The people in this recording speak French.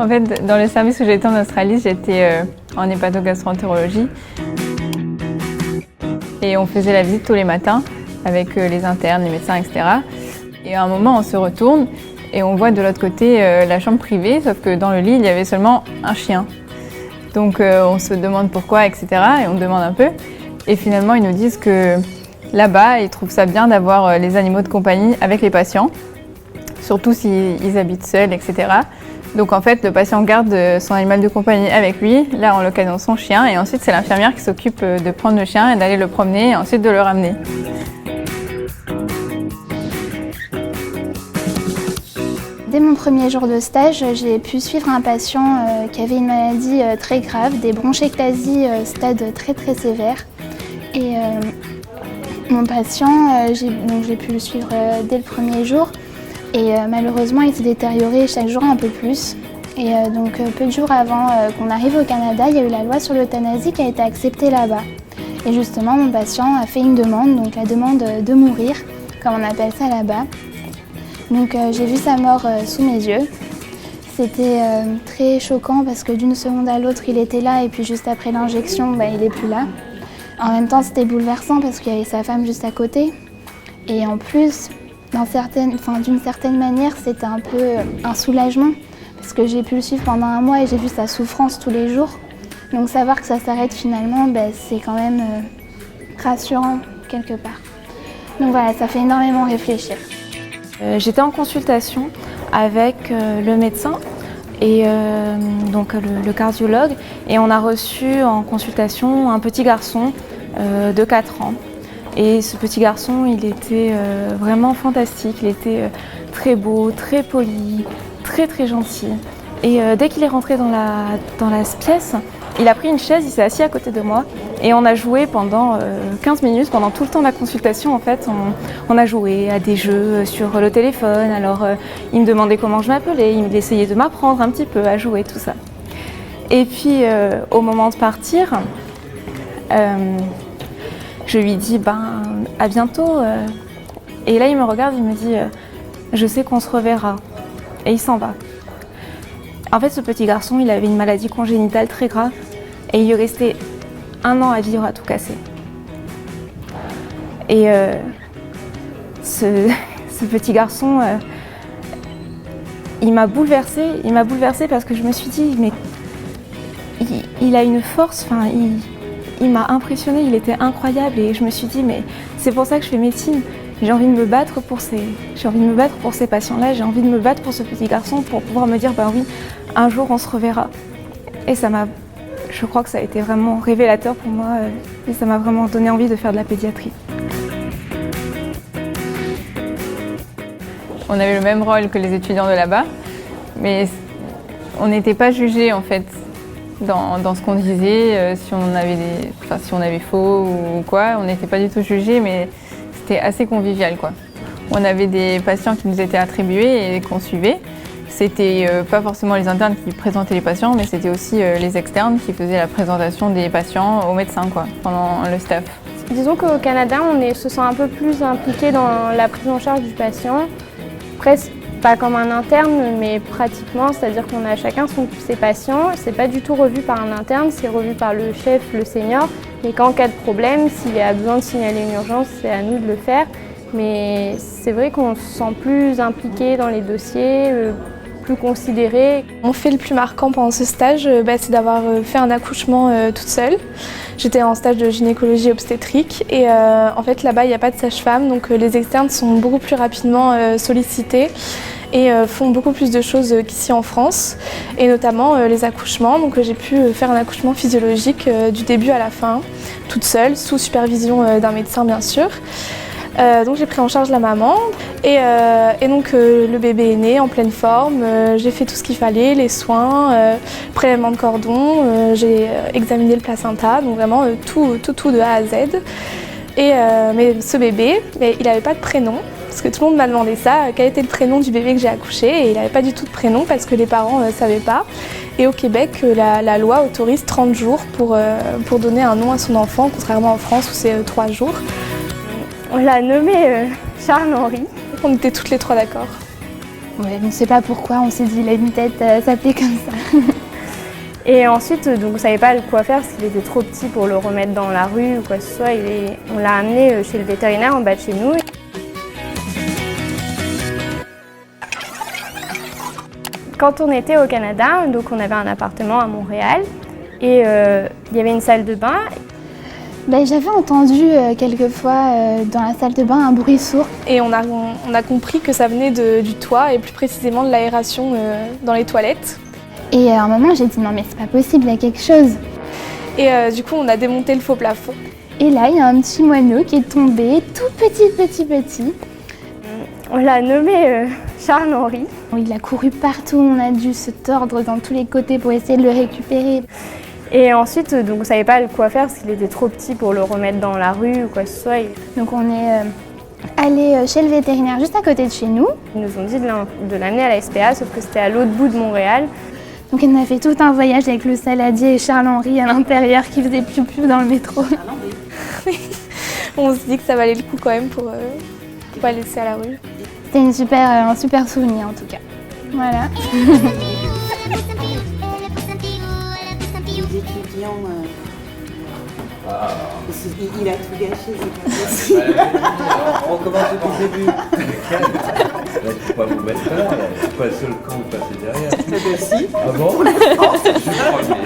En fait, dans le service où j'étais en Australie, j'étais en hépatogastroentérologie. Et on faisait la visite tous les matins avec les internes, les médecins, etc. Et à un moment, on se retourne et on voit de l'autre côté la chambre privée, sauf que dans le lit, il y avait seulement un chien. Donc on se demande pourquoi, etc. Et on demande un peu. Et finalement, ils nous disent que là-bas, ils trouvent ça bien d'avoir les animaux de compagnie avec les patients, surtout s'ils habitent seuls, etc. Donc en fait, le patient garde son animal de compagnie avec lui, là en l'occasion son chien, et ensuite c'est l'infirmière qui s'occupe de prendre le chien et d'aller le promener et ensuite de le ramener. Dès mon premier jour de stage, j'ai pu suivre un patient qui avait une maladie très grave, des bronchectasies stade très très sévère. Et mon patient, j'ai pu le suivre dès le premier jour. Et malheureusement, il s'est détérioré chaque jour un peu plus. Et donc, peu de jours avant qu'on arrive au Canada, il y a eu la loi sur l'euthanasie qui a été acceptée là-bas. Et justement, mon patient a fait une demande, donc la demande de mourir, comme on appelle ça là-bas. Donc, j'ai vu sa mort sous mes yeux. C'était très choquant parce que d'une seconde à l'autre, il était là et puis juste après l'injection, il n'est plus là. En même temps, c'était bouleversant parce qu'il y avait sa femme juste à côté. Et en plus, d'une certaine manière, c'était un peu un soulagement parce que j'ai pu le suivre pendant un mois et j'ai vu sa souffrance tous les jours. Donc savoir que ça s'arrête finalement, c'est quand même rassurant quelque part. Donc voilà, ça fait énormément réfléchir. J'étais en consultation avec le médecin et donc le cardiologue, et on a reçu en consultation un petit garçon de 4 ans. Et ce petit garçon, il était vraiment fantastique, il était très beau, très poli, très très gentil. Et dès qu'il est rentré dans la pièce, il a pris une chaise, il s'est assis à côté de moi et on a joué pendant 15 minutes, pendant tout le temps de la consultation en fait. On a joué à des jeux sur le téléphone, alors il me demandait comment je m'appelais, il essayait de m'apprendre un petit peu à jouer, tout ça. Et puis au moment de partir, je lui dis à bientôt. Et là il me regarde, il me dit je sais qu'on se reverra. Et il s'en va. En fait, ce petit garçon, il avait une maladie congénitale très grave et il lui restait 1 an à vivre à tout casser. Et ce petit garçon, il m'a bouleversée parce que je me suis dit, mais il a une force, il m'a impressionnée, il était incroyable et je me suis dit, mais c'est pour ça que je fais médecine. J'ai envie de me battre pour ces patients-là, j'ai envie de me battre pour ce petit garçon pour pouvoir me dire, oui, un jour on se reverra. Et je crois que ça a été vraiment révélateur pour moi et ça m'a vraiment donné envie de faire de la pédiatrie. On avait le même rôle que les étudiants de là-bas, mais on n'était pas jugés en fait dans ce qu'on disait, si on avait faux ou quoi, on n'était pas du tout jugés, mais c'était assez convivial quoi. On avait des patients qui nous étaient attribués et qu'on suivait. C'était pas forcément les internes qui présentaient les patients, mais c'était aussi les externes qui faisaient la présentation des patients aux médecins quoi, pendant le staff. Disons qu'au Canada, se sent un peu plus impliqué dans la prise en charge du patient. Presque pas comme un interne, mais pratiquement, c'est-à-dire qu'on a chacun ses patients. C'est pas du tout revu par un interne, c'est revu par le chef, le senior. Mais qu'en cas de problème, s'il y a besoin de signaler une urgence, c'est à nous de le faire. Mais c'est vrai qu'on se sent plus impliqué dans les dossiers, plus considéré. Mon fait le plus marquant pendant ce stage, c'est d'avoir fait un accouchement toute seule. J'étais en stage de gynécologie obstétrique et en fait là-bas il n'y a pas de sage-femme, donc les externes sont beaucoup plus rapidement sollicités et font beaucoup plus de choses qu'ici en France, et notamment les accouchements. Donc j'ai pu faire un accouchement physiologique du début à la fin, toute seule, sous supervision d'un médecin bien sûr. Donc j'ai pris en charge la maman et donc le bébé est né en pleine forme. J'ai fait tout ce qu'il fallait, les soins, prélèvement de cordon, j'ai examiné le placenta, donc vraiment tout de A à Z. Mais ce bébé, il n'avait pas de prénom, parce que tout le monde m'a demandé ça, quel était le prénom du bébé que j'ai accouché, et il n'avait pas du tout de prénom parce que les parents ne savaient pas. Et au Québec, la loi autorise 30 jours pour donner un nom à son enfant, contrairement en France où c'est 3 jours. On l'a nommé Charles-Henri. On était toutes les 3 d'accord. Ouais, on ne sait pas pourquoi, on s'est dit il a une tête, ça plaît comme ça. Et ensuite, donc, on ne savait pas quoi faire parce qu'il était trop petit pour le remettre dans la rue ou quoi que ce soit. On l'a amené chez le vétérinaire en bas de chez nous. Quand on était au Canada, donc on avait un appartement à Montréal et il y avait une salle de bain. J'avais entendu quelquefois dans la salle de bain un bruit sourd. Et on a compris que ça venait du toit et plus précisément de l'aération dans les toilettes. Et à un moment, j'ai dit non mais c'est pas possible, il y a quelque chose. Et du coup, on a démonté le faux plafond. Et là, il y a un petit moineau qui est tombé, tout petit. On l'a nommé Charles-Henri. Il a couru partout, on a dû se tordre dans tous les côtés pour essayer de le récupérer. Et ensuite, donc, on ne savait pas quoi faire parce qu'il était trop petit pour le remettre dans la rue ou quoi que ce soit. Donc on est allé chez le vétérinaire juste à côté de chez nous. Ils nous ont dit de l'amener à la SPA, sauf que c'était à l'autre bout de Montréal. Donc on a fait tout un voyage avec le saladier et Charles-Henri à l'intérieur qui faisait piou-piou dans le métro. On se dit que ça valait le coup quand même pour pas laisser à la rue. C'était un super souvenir en tout cas. Voilà. Les étudiants, il a tout gâché, c'est pas possible. On recommence depuis le début. Là, tu peux pas vous mettre là, c'est pas le seul camp où passer derrière. Si. Ah bon? Je suis le premier.